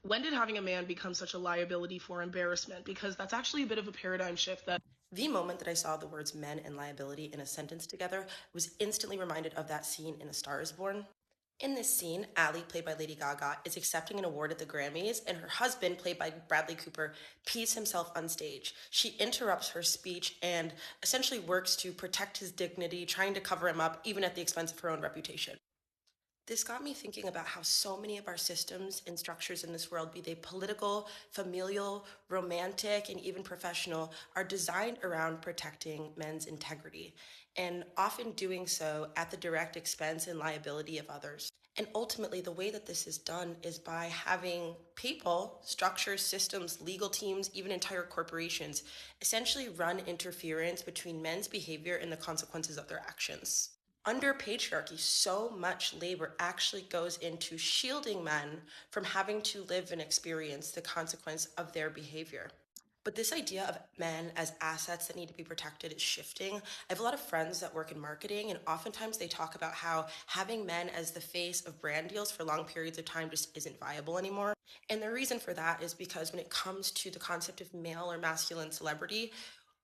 When did having a man become such a liability for embarrassment? Because that's actually a bit of a paradigm shift that The moment that I saw the words men and liability in a sentence together, I was instantly reminded of that scene in A Star is Born. In this scene, Allie, played by Lady Gaga, is accepting an award at the Grammys, and her husband, played by Bradley Cooper, pees himself on stage. She interrupts her speech and essentially works to protect his dignity, trying to cover him up, even at the expense of her own reputation. This got me thinking about how so many of our systems and structures in this world, be they political, familial, romantic, and even professional, are designed around protecting men's integrity, and often doing so at the direct expense and liability of others. And ultimately, the way that this is done is by having people, structures, systems, legal teams, even entire corporations essentially run interference between men's behavior and the consequences of their actions. Under patriarchy, so much labor actually goes into shielding men from having to live and experience the consequence of their behavior. But this idea of men as assets that need to be protected is shifting. I have a lot of friends that work in marketing, and oftentimes they talk about how having men as the face of brand deals for long periods of time just isn't viable anymore. And the reason for that is because when it comes to the concept of male or masculine celebrity,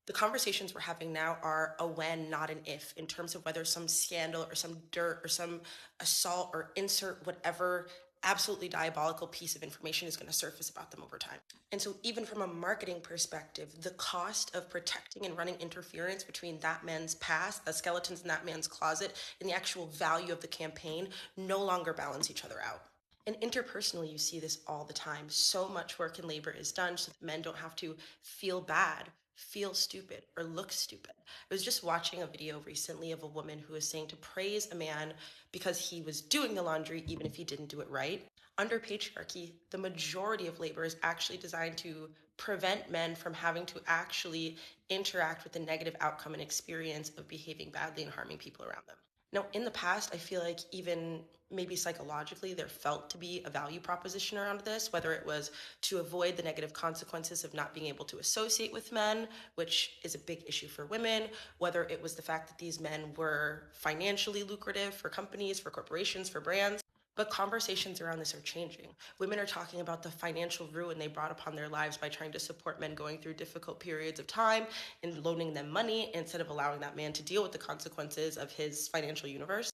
the conversations we're having now are a when, not an if, in terms of whether some scandal or some dirt or some assault or insert whatever absolutely diabolical piece of information is going to surface about them over time. And so, even from a marketing perspective, the cost of protecting and running interference between that man's past, the skeletons in that man's closet, and the actual value of the campaign no longer balance each other out. And interpersonally, you see this all the time. So much work and labor is done so that men don't have to feel bad, feel stupid, or look stupid. I was just watching a video recently of a woman who was saying to praise a man because he was doing the laundry, even if he didn't do it right. Under patriarchy, the majority of labor is actually designed to prevent men from having to actually interact with the negative outcome and experience of behaving badly and harming people around them. Now, in the past, I feel like even maybe psychologically, there felt to be a value proposition around this, whether it was to avoid the negative consequences of not being able to associate with men, which is a big issue for women, whether it was the fact that these men were financially lucrative for companies, for corporations, for brands. But conversations around this are changing. Women are talking about the financial ruin they brought upon their lives by trying to support men going through difficult periods of time and loaning them money instead of allowing that man to deal with the consequences of his financial universe.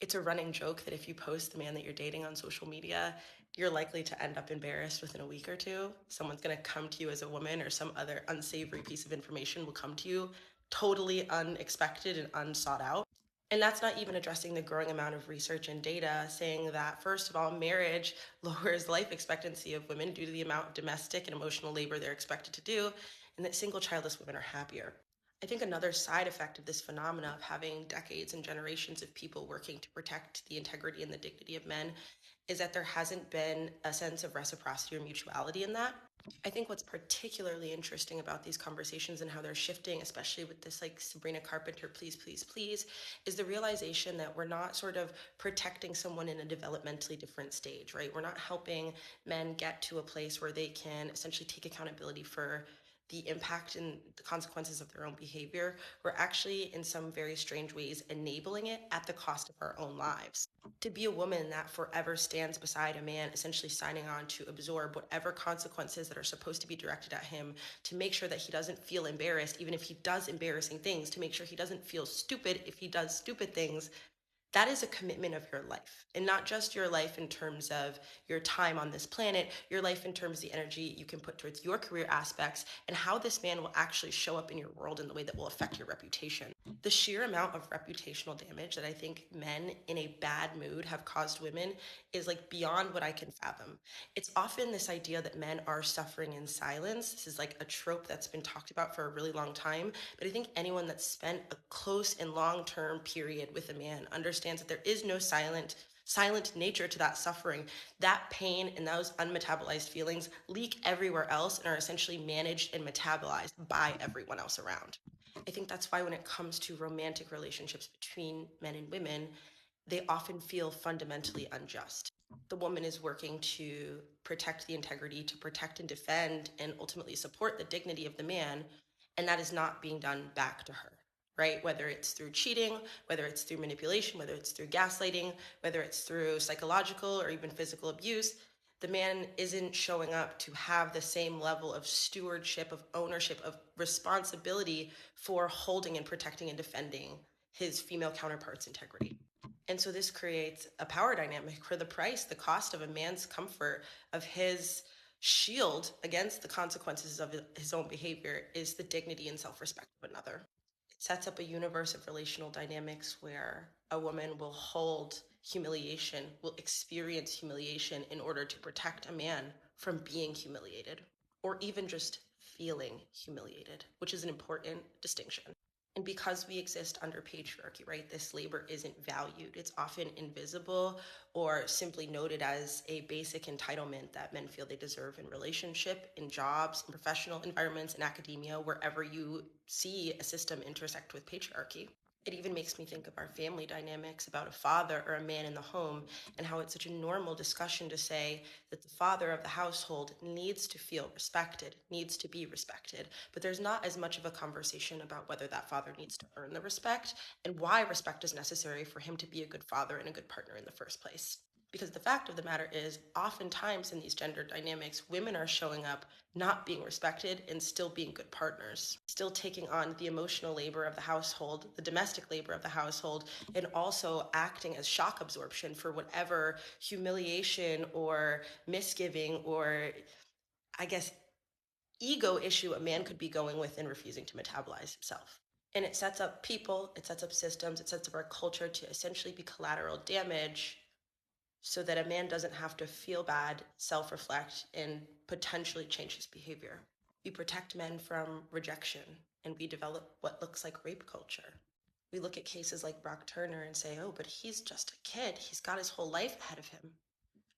It's a running joke that if you post the man that you're dating on social media, you're likely to end up embarrassed within a week or two. Someone's going to come to you as a woman, or some other unsavory piece of information will come to you totally unexpected and unsought out. And that's not even addressing the growing amount of research and data saying that, first of all, marriage lowers life expectancy of women due to the amount of domestic and emotional labor they're expected to do, and that single childless women are happier. I think another side effect of this phenomena of having decades and generations of people working to protect the integrity and the dignity of men is that there hasn't been a sense of reciprocity or mutuality in that. I think what's particularly interesting about these conversations and how they're shifting, especially with this like Sabrina Carpenter, please, please, please, is the realization that we're not sort of protecting someone in a developmentally different stage, right? We're not helping men get to a place where they can essentially take accountability for the impact and the consequences of their own behavior. We're actually, in some very strange ways, enabling it at the cost of our own lives. To be a woman that forever stands beside a man, essentially signing on to absorb whatever consequences that are supposed to be directed at him, to make sure that he doesn't feel embarrassed, even if he does embarrassing things, to make sure he doesn't feel stupid if he does stupid things, that is a commitment of your life, and not just your life in terms of your time on this planet, your life in terms of the energy you can put towards your career aspects and how this man will actually show up in your world in the way that will affect your reputation. The sheer amount of reputational damage that I think men in a bad mood have caused women is like beyond what I can fathom. It's often this idea that men are suffering in silence. This is like a trope that's been talked about for a really long time, but I think anyone that's spent a close and long-term period with a man understands that there is no silent nature to that suffering. That pain and those unmetabolized feelings leak everywhere else and are essentially managed and metabolized by everyone else around. I think that's why when it comes to romantic relationships between men and women, they often feel fundamentally unjust. The woman is working to protect the integrity, to protect and defend, and ultimately support the dignity of the man, and that is not being done back to her, right? Whether it's through cheating, whether it's through manipulation, whether it's through gaslighting, whether it's through psychological or even physical abuse, The man isn't showing up to have the same level of stewardship, of ownership, of responsibility for holding and protecting and defending his female counterpart's integrity. And so this creates a power dynamic where the price, the cost of a man's comfort, of his shield against the consequences of his own behavior, is the dignity and self-respect of another. It sets up a universe of relational dynamics where a woman will hold humiliation, will experience humiliation in order to protect a man from being humiliated, or even just feeling humiliated, which is an important distinction. And because we exist under patriarchy, right, this labor isn't valued. It's often invisible or simply noted as a basic entitlement that men feel they deserve in relationship, in jobs, in professional environments, in academia, wherever you see a system intersect with patriarchy. It even makes me think of our family dynamics about a father or a man in the home, and how it's such a normal discussion to say that the father of the household needs to feel respected, needs to be respected. But there's not as much of a conversation about whether that father needs to earn the respect and why respect is necessary for him to be a good father and a good partner in the first place. Because the fact of the matter is, oftentimes in these gender dynamics, women are showing up not being respected and still being good partners, still taking on the emotional labor of the household, the domestic labor of the household, and also acting as shock absorption for whatever humiliation or misgiving or, I guess, ego issue a man could be going with in refusing to metabolize himself. And it sets up people, it sets up systems, it sets up our culture to essentially be collateral damage so that a man doesn't have to feel bad, self reflect, and potentially change his behavior. We protect men from rejection, and we develop what looks like rape culture. We look at cases like Brock Turner and say, oh, but he's just a kid. He's got his whole life ahead of him.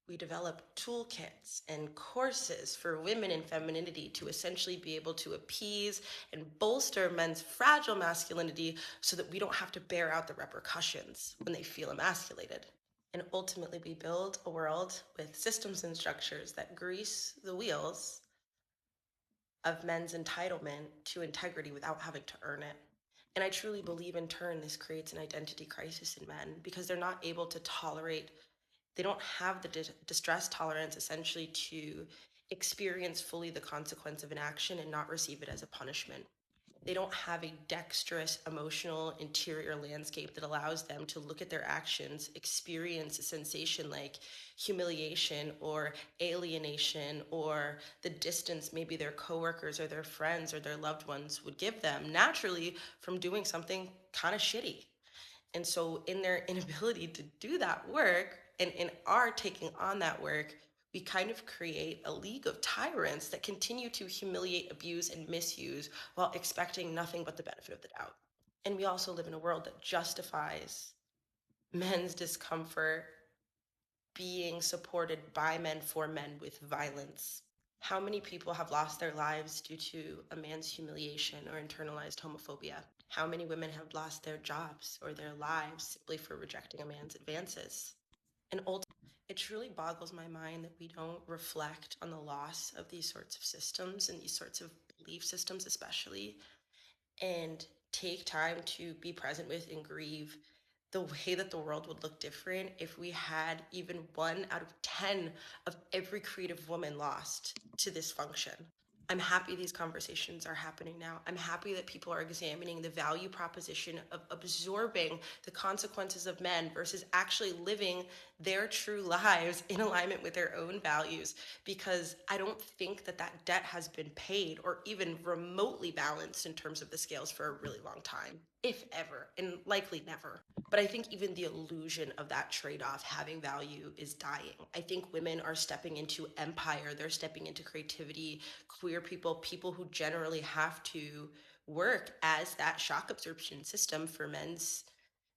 We develop toolkits and courses for women in femininity to essentially be able to appease and bolster men's fragile masculinity so that we don't have to bear out the repercussions when they feel emasculated. And ultimately, we build a world with systems and structures that grease the wheels of men's entitlement to integrity without having to earn it. And I truly believe in turn this creates an identity crisis in men because they're not able to tolerate, they don't have the distress tolerance essentially to experience fully the consequence of an action and not receive it as a punishment. They don't have a dexterous emotional interior landscape that allows them to look at their actions, experience a sensation like humiliation or alienation or the distance maybe their coworkers or their friends or their loved ones would give them naturally from doing something kind of shitty. And so, in their inability to do that work and in our taking on that work, we kind of create a league of tyrants that continue to humiliate, abuse, and misuse while expecting nothing but the benefit of the doubt. And we also live in a world that justifies men's discomfort being supported by men for men with violence. How many people have lost their lives due to a man's humiliation or internalized homophobia? How many women have lost their jobs or their lives simply for rejecting a man's advances? And ultimately, it truly boggles my mind that we don't reflect on the loss of these sorts of systems and these sorts of belief systems, especially, and take time to be present with and grieve the way that the world would look different if we had even 1 out of 10 of every creative woman lost to this function. I'm happy these conversations are happening now. I'm happy that people are examining the value proposition of absorbing the consequences of men versus actually living their true lives in alignment with their own values, because I don't think that that debt has been paid or even remotely balanced in terms of the scales for a really long time, if ever, and likely never. But I think even the illusion of that trade off having value is dying. I think women are stepping into empire, they're stepping into creativity, queer people, people who generally have to work as that shock absorption system for men's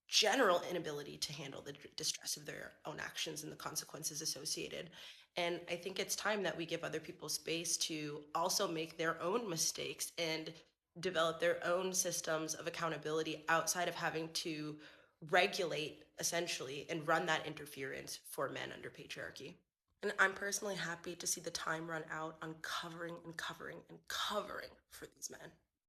general inability to handle the distress of their own actions and the consequences associated. And I think it's time that we give other people space to also make their own mistakes and develop their own systems of accountability outside of having to regulate essentially and run that interference for men under patriarchy. And I'm personally happy to see the time run out on covering and covering and covering for these men.